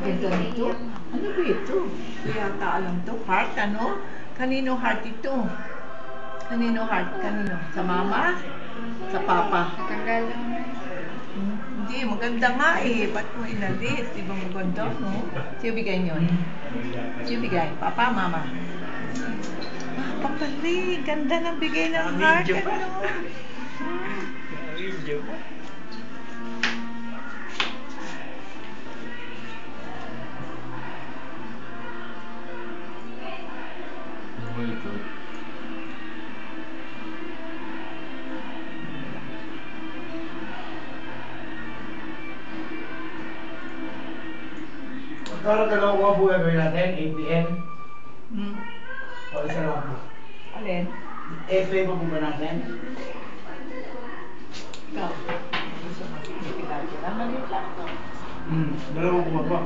Ganda nito. Ano ba ito? Hindi yata alam to. Heart, ano? Kanino heart ito? Kanino heart? Kanino? Sa mama? Sa papa? Natanggal lang na. Hindi, maganda nga eh. Ba't mo inalis? Di ba maganda, no? Sino bigay yun? Sino bigay? Papa, mama? Ah, papali. Ganda ng bigay ng heart. Ano? Video pa. Magkano dalawa po gagawin natin? APN? O isa lang po? Alin? APN po ba natin? Ikaw. Gusto mo. Kailangan lang. Dalawa po ba?